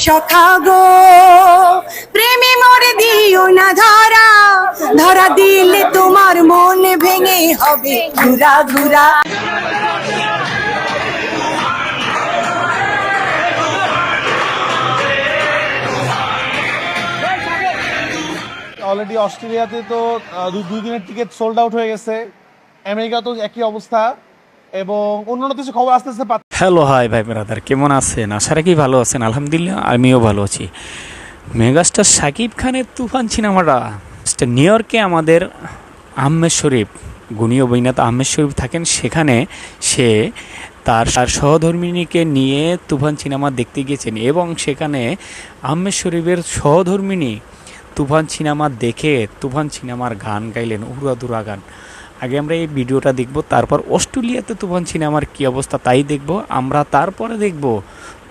সখা গো প্রেমে মরে দিও না ধরা, ধরা দিলে তোমার মন ভেঙে হবে ঘুরা ঘুরা। অলরেডি অস্ট্রেলিয়াতে তো দুই দিনের টিকিট সোল্ড আউট হয়ে গেছে, আমেরিকা তো একই অবস্থা, এবং অন্যান্য কিছু খবর আস্তে আস্তে হ্যালো হাই ভাই ব্রাদার, কেমন আছেন? আশা রাখি ভালো আছেন। আলহামদুলিল্লাহ আমিও ভালো আছি। মেগাস্টার শাকিব খানের তুফান সিনেমাটা নিউ ইয়র্কে আমাদের আহমেদ শরীফ, গুণী অভিনেতা আহমেদ শরীফ থাকেন, সেখানে সে তার সহধর্মিণীকে নিয়ে তুফান সিনেমা দেখতে গিয়েছেন, এবং সেখানে আহমেদ শরীফের সহধর্মিণী তুফান সিনেমা দেখে তুফান সিনেমার গান গাইলেন, উড়াদুরা গান। আগে আমরা এই ভিডিওটা দেখব, তারপর অস্ট্রেলিয়াতে তুফান সিনেমার কী অবস্থা তাই দেখব আমরা। তারপরে দেখব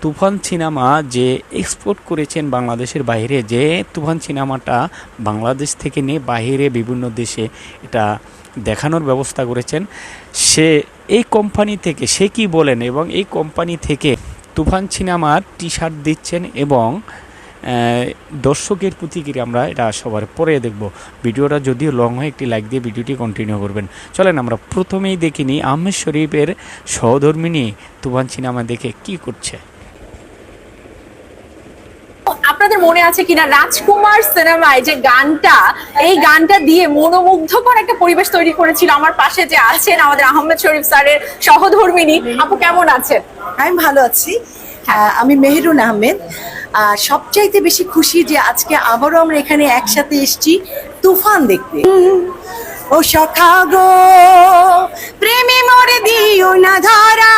তুফান সিনেমা যে এক্সপোর্ট করেছেন বাংলাদেশের বাইরে, যে তুফান সিনেমাটা বাংলাদেশ থেকে নিয়ে বাইরে বিভিন্ন দেশে এটা দেখানোর ব্যবস্থা করেছেন, সে এই কোম্পানি থেকে সে কি বলেন, এবং এই কোম্পানি থেকে তুফান সিনেমার টি শার্ট দিচ্ছেন, এবং দর্শকের প্রতিক্রিয়া আমরা এটা সবার পরে দেখব। ভিডিওটা যদিও লং হয়, একটি লাইক দিয়ে ভিডিওটি কন্টিনিউ করবেন। চলেন আমরা প্রথমেই দেখিনি আহমেদ শরীফের সহধর্মিণী তুফান সিনেমা দেখে কি করছে। আপনাদের মনে আছে কিনা রাজকুমার সিনেমায় যে গানটা, এই গানটা দিয়ে মনোমুগ্ধকর একটা পরিবেশ তৈরি করেছিল। আমার পাশে যে আছেন আমাদের আহমেদ শরীফ স্যারের সহধর্মিণী, আপু কেমন আছেন? আমি ভালো আছি। আমি মেহেরুন আহমেদ। সবচাইতে বেশি খুশি যে আজকে আবারও আমরা এখানে একসাথে এসেছি তুফান দেখতে। ও সখা গো প্রেমে মরে দিও না ধরা,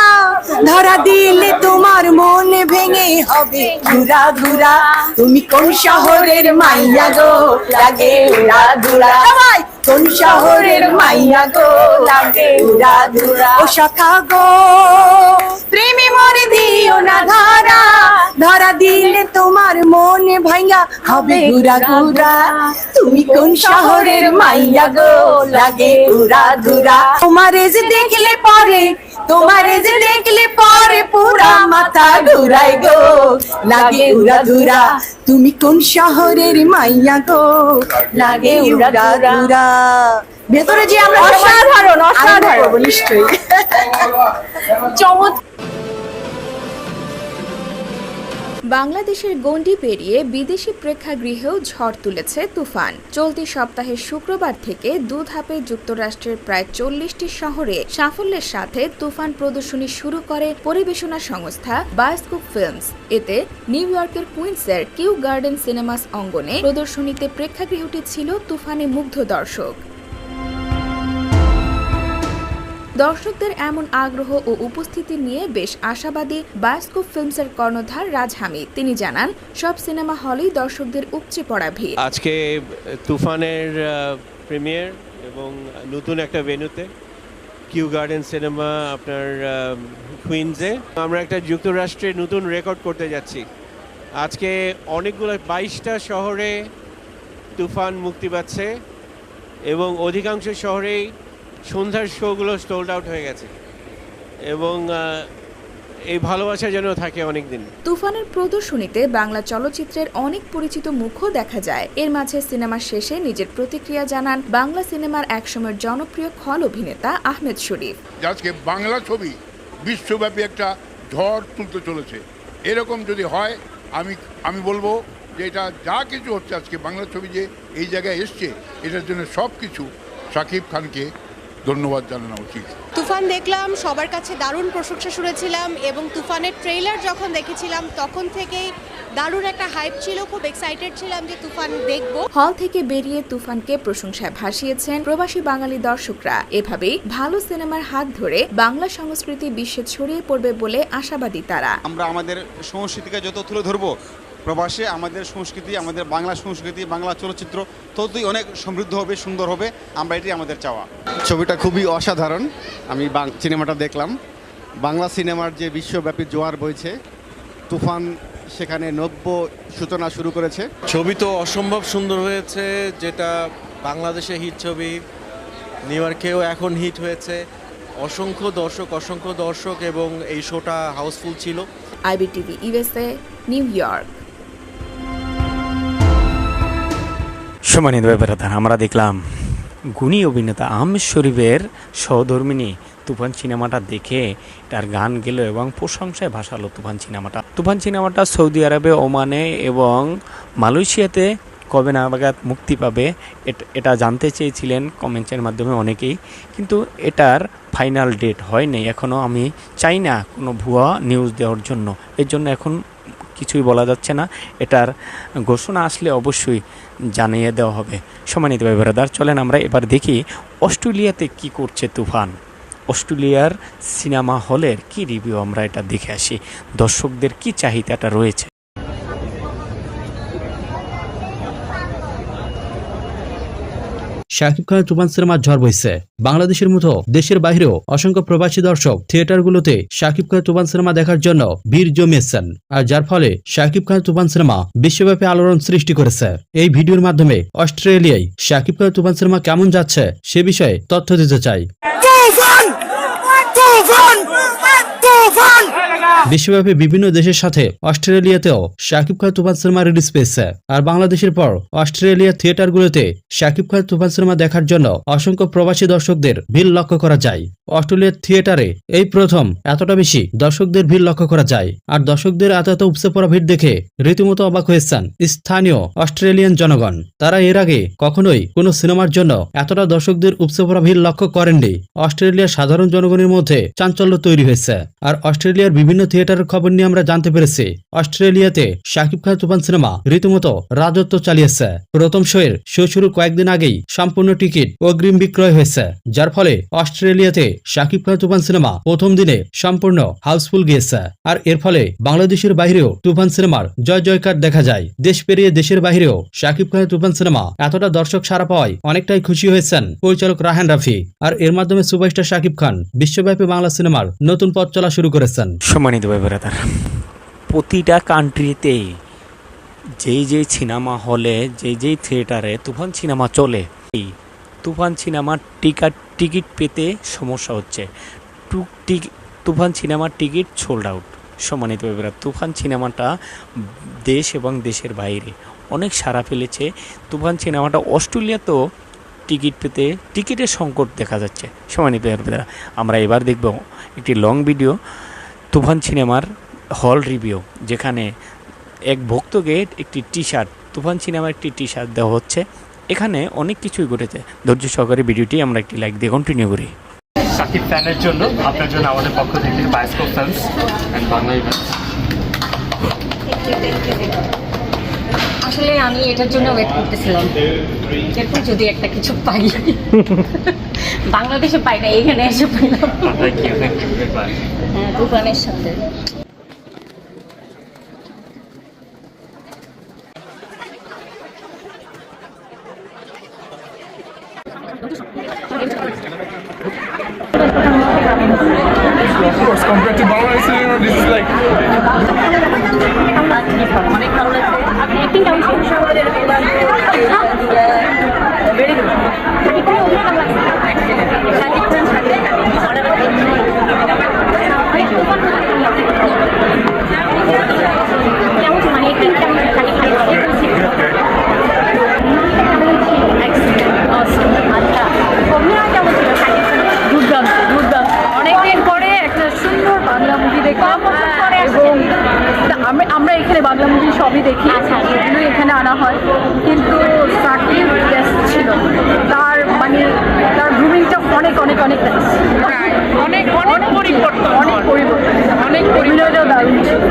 ধরা দিলে তোমার মন ভেঙে হবে ঘুরা ঘুরা। তুমি কোন শহরের মাইয়া গো লাগে উড়া ধুরা, কোন শহরের মাইয়া গো লাগে উড়া ধুরা। ও সখা গো প্রেমে মরে দিও না ধরা, ধরা দিলে তোমার মন ভাঙা হবে ঘুরা ঘুরা। তুমি কোন শহরের মাইয়া গো লাগে উড়া ধুরা। তোমারে যে দেখলে পরে, তোমারে যে দেখলে পরে পুরা মাথা ঘুরাই গো লাগে উড়া ধুরা। তুমি কোন শহরের মাইয়া গো লাগে উড়া ধুরা। ভেতরে যে আমরা অসাধারণ অসাধারণ নিশ্চয়ই চমৎকার। বাংলাদেশের গণ্ডি পেরিয়ে বিদেশি প্রেক্ষাগৃহেও ঝড় তুলেছে তুফান। চলতি সপ্তাহের শুক্রবার থেকে 2 ধাপে যুক্তরাষ্ট্রের প্রায় 40টি শহরে সাফল্যের সাথে তুফান প্রদর্শনী শুরু করে পরিবেশনা সংস্থা বায়োস্কোপ ফিল্মস। এতে নিউ ইয়র্কের কুইন্সের কিউ গার্ডেন সিনেমাস অঙ্গনে প্রদর্শনীতে প্রেক্ষাগৃহটি ছিল তুফানে মুগ্ধ দর্শক। দর্শকদের এমন আগ্রহ ও উপস্থিতি নিয়ে বেশ আশাবাদী বায়োস্কোপ ফিল্মসের কর্ণধার রাজ হামিদ। তিনি জানান, সব সিনেমা হলেই দর্শকদের উপচে পড়া ভিড়। আজকে তুফানের প্রিমিয়ার এবং নতুন একটা ভেন্যুতে কিউ গার্ডেন সিনেমা আপনার কুইন্সে আমরা একটা যুক্তরাষ্ট্রে নতুন রেকর্ড করতে যাচ্ছি। আজকে অনেকগুলো 22টা শহরে তুফান মুক্তি পাচ্ছে, এবং অধিকাংশ শহরেই সন্ধ্যার শোগুলো সোল্ড আউট হয়ে গেছে, এবং এই ভালোবাসা যেন থাকে অনেকদিন। তুফানের প্রদর্শনীতে বাংলা চলচ্চিত্রের অনেক পরিচিত মুখও দেখা যায়। এর মাঝে সিনেমা শেষে নিজের প্রতিক্রিয়া জানান বাংলা সিনেমার একসময়ের জনপ্রিয় খল অভিনেতা আহমেদ শরীফ। আজকে বাংলা ছবি বিশ্বব্যাপী একটা ঝড় তুলতে চলেছে। এরকম যদি হয় আমি বলবো যে এটা যা কিছু হচ্ছে আজকে বাংলা ছবি যে এই জায়গায় এসছে, এটার জন্য সব কিছু শাকিব খানকে ধন্যবাদ জানানো উচিত। তুফান দেখলাম, সবার কাছে দারুণ প্রশংসা শুনেছিলাম, এবং তুফানের ট্রেইলার যখন দেখেছিলাম তখন থেকেই দারুণ একটা হাইপ ছিল, খুব এক্সাইটেড ছিলাম যে তুফান দেখব। হল থেকে বেরিয়ে তুফানকে প্রশংসায় ভাসিয়েছেন প্রবাসী বাঙালি দর্শকরা। এভাবেই ভালো সিনেমার হাত ধরে বাংলা সংস্কৃতি বিশ্বে ছড়িয়ে পড়বে বলে আশাবাদী তারা। আমরা আমাদের সংস্কৃতিকে যত তুলে ধরবো, প্রবাসে আমাদের সংস্কৃতি, আমাদের বাংলা সংস্কৃতি, বাংলা চলচ্চিত্র ততই অনেক সমৃদ্ধ হবে, সুন্দর হবে। আমরা এটাই আমাদের চাওয়া। ছবিটা খুবই অসাধারণ। আমি সিনেমাটা দেখলাম। বাংলা সিনেমার যে বিশ্বব্যাপী জোয়ার বইছে, তুফান সেখানে নব্য সূচনা শুরু করেছে। ছবি তো অসম্ভব সুন্দর হয়েছে, যেটা বাংলাদেশে হিট ছবি, নিউ ইয়র্কেও এখন হিট হয়েছে। অসংখ্য দর্শক এবং এই শোটা হাউসফুল ছিল। IBTV USA, new York. সম্মানিত ব্যাপারদার, আমরা দেখলাম গুণী অভিনেতা আহমেদ শরীফের সহধর্মিণী তুফান সিনেমাটা দেখে তার গান গেল এবং প্রশংসায় ভাসালো তুফান সিনেমাটা। তুফান সিনেমাটা সৌদি আরবে, ওমানে এবং মালয়েশিয়াতে কবে নাগাদ মুক্তি পাবে এটা জানতে চেয়েছিলেন কমেন্টসের মাধ্যমে অনেকেই, কিন্তু এটার ফাইনাল ডেট হয়নি এখনও। আমি চাই না কোনো ভুয়া নিউজ দেওয়ার জন্য, এর জন্য এখন কিছুই বলা যাচ্ছে না। এটার ঘোষণা আসলে অবশ্যই জানিয়ে দেওয়া হবে। সম্মানিত ভাই ব্রাদার, চলেন আমরা এবার দেখি অস্ট্রেলিয়াতে কি করছে তুফান। অস্ট্রেলিয়ার সিনেমা হলের কি রিভিউ, আমরা এটা দেখে আসি, দর্শকদের কি চাহিদাটা রয়েছে। শাকিব খানের তুফান সিনেমার ঝড় বইছে। বাংলাদেশের মতো দেশের বাইরেও অসংখ্য প্রবাসী দর্শক থিয়েটারগুলোতে শাকিব খানের তুফান সিনেমা দেখার জন্য ভিড় জমিয়েছেন, আর যার ফলে শাকিব খানের তুফান সিনেমা বিশ্বব্যাপী আলোড়ন সৃষ্টি করেছে। এই ভিডিওর মাধ্যমে অস্ট্রেলিয়ায় শাকিব খানের তুফান সিনেমা কেমন যাচ্ছে সে বিষয়ে তথ্য দিতে চাই। বিশ্বব্যাপী বিভিন্ন দেশের সাথে অস্ট্রেলিয়াতেও শাকিব খান তুফান সিনেমা রিলিজ পেয়েছে, আর বাংলাদেশের পর অস্ট্রেলিয়ার থিয়েটারগুলোতে শাকিব খান তুফান সিনেমা দেখার জন্য অসংখ্য প্রবাসী দর্শকদের ভিড় লক্ষ্য করা যায়। অস্ট্রেলিয়ার থিয়েটারে এই প্রথম এতটা বেশি দর্শকদের ভিড় লক্ষ্য করা যায়, আর দর্শকদের এত উপচে পড়া ভিড় দেখে রীতিমতো অবাক হয়েছেন স্থানীয় অস্ট্রেলিয়ান জনগণ। তারা এর আগে কখনোই কোনো সিনেমার জন্য এতটা দর্শকদের উপচে পড়া ভিড় লক্ষ্য করেননি। অস্ট্রেলিয়ার সাধারণ জনগণের মধ্যে চাঞ্চল্য তৈরি হয়েছে। আর অস্ট্রেলিয়ার বিভিন্ন থিয়েটারের খবর নিয়ে আমরা জানতে পেরেছি অস্ট্রেলিয়াতে শাকিব খান তুফান সিনেমা রীতিমতো রাজত্ব চালিয়েছে। প্রথম শো শুরুর কয়েকদিন আগেই সম্পূর্ণ টিকিট অগ্রিম বিক্রয় হয়েছে, যার ফলে অস্ট্রেলিয়াতে শাকিব খান তুফান সিনেমা প্রথম দিনে সম্পূর্ণ হাউসফুল গিয়েছে। আর এর ফলে বাংলাদেশের বাইরেও তুফান সিনেমার জয় জয়কার দেখা যায়। দেশ পেরিয়ে দেশের বাইরেও শাকিব খানের তুফান সিনেমা এতটা দর্শক সাড়া পাওয়ায় অনেকটাই খুশি হয়েছেন পরিচালক রায়হান রাফি। আর এর মাধ্যমে সুপারস্টার শাকিব খান বিশ্বব্যাপী বাংলা সিনেমার নতুন পথ চলা শুরু করেছেন। সম্মানিত ভাই ব্রাদার, প্রতিটা কান্ট্রিতেই যেই সিনেমা হলে যেই থিয়েটারে তুফান সিনেমা চলে, এই তুফান সিনেমার টিকিট পেতে সমস্যা হচ্ছে। তুফান সিনেমার টিকিট সোল্ড আউট। সম্মানিত ভাই ব্রাদার, তুফান সিনেমাটা দেশ এবং দেশের বাইরে অনেক সাড়া ফেলেছে। তুফান সিনেমাটা অস্ট্রেলিয়াতেও টিকিট পেতে টিকিটের সংকট দেখা যাচ্ছে। সম্মানিত ভাই ব্রাদার, আমরা এবার দেখব একটি লং ভিডিও তুফান সিনেমার হল রিভিউ, যেখানে এক ভক্তকে একটি তুফান সিনেমার একটি টি শার্ট দেওয়া হচ্ছে। এখানে অনেক কিছুই ঘটেছে। ধৈর্য সহকারে ভিডিওটি আমরা একটি লাইক দিয়ে কন্টিনিউ করি। শাকিব ফ্যানের জন্য আপনার জন্য আমাদের পক্ষ থেকে bioscope fans and Bangla events. আসলে আমি এটার জন্য ওয়েট করতেছিলাম, এরপর যদি একটা কিছু পাই। বাংলাদেশে পাই না, এখানে এসে পাইলাম। হ্যাঁ, তুফানের সাথে। Of course, compared to Bangladesh cinema, this is like অনেক ভালো লাগছে। আপনি অ্যাক্টিং কেমন ছিল? Very good. কেমন মানে অ্যাক্টিং কেমন? আচ্ছা, অভিনয় কেমন ছিল? দুর্দান্ত দুর্দান্ত। অনেকদিন পরে একটা সুন্দর বাংলা মুভি দেখলাম, এবং আমরা এখানে বাংলা মুভি সবই দেখি, এগুলোই এখানে আনা হয়, কিন্তু সাকিব বেস্ট ছিল। তার মানে তার গ্রুমিংটা অনেক অনেক অনেক অনেক অনেক পরিবর্তন, অনেক অভিনয়টাও দারুণ ছিল।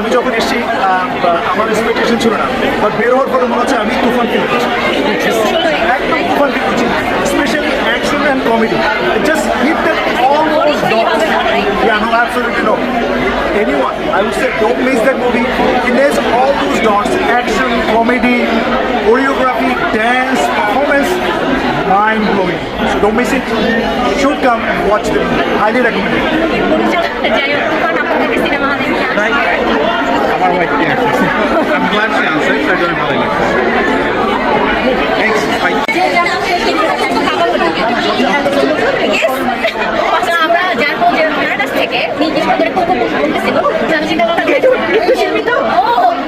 আমি যখন এসেছি আমার এক্সপেকটেশন ছিল না, বাট বের হওয়ার পরে মনে হচ্ছে আমি তুফান ফিল করছি, একদম তুফান ফিল করছি, specially action and comedy, just hit that all those dots. Yeah, no, absolutely no. Anyone, I would say, don't miss that movie. It has all those dots: action, comedy, choreography, dance, performance, mind blowing. So don't miss it. Should come and watch them. Highly recommend it. আমার wife কি আছে? I'm glad she answered. তার জন্য ভালো লাগছে। Thanks. Bye. আমরা জানবো যে ওনার কাছ থেকে নির্দিষ্ট করে কোন কোন বলতেছিল আমি চিন্তা করলাম একটু শিল্পী তো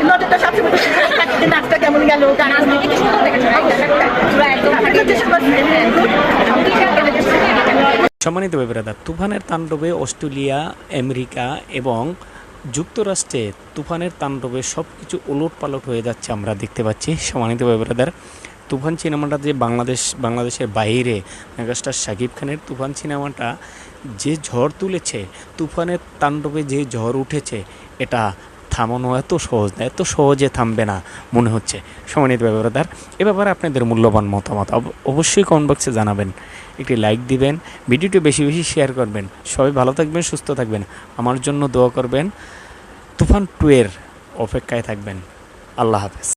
নজরটা সবসময় নাচটা কেমন গেল গান একটু সুন্দর দেখেছে সম্মানিত ব্রাদার, তুফানের তাণ্ডবে অস্ট্রেলিয়া, আমেরিকা এবং যুক্তরাষ্ট্রে তুফানের তাণ্ডবে সব কিছু ওলটপালট হয়ে যাচ্ছে আমরা দেখতে পাচ্ছি। সম্মানিত ব্রাদার, তুফান সিনেমাটা যে বাংলাদেশের বাইরে মেগাস্টার শাকিব খানের তুফান সিনেমাটা যে ঝড় তুলেছে, তুফানের তাণ্ডবে যে ঝড় উঠেছে, এটা থামানো এত সহজ না, এত সহজে থামবে না মনে হচ্ছে। সম্মানিত ব্রাদার, এ ব্যাপারে আপনাদের মূল্যবান মতামত অবশ্যই কমেন্ট বক্সে জানাবেন, একটি লাইক দিবেন, ভিডিওটি বেশি বেশি শেয়ার করবেন। সবাই ভালো থাকবেন, সুস্থ থাকবেন, আমার জন্য দোয়া করবেন, তুফান 2 এর অপেক্ষায় থাকবেন। আল্লাহ হাফেজ।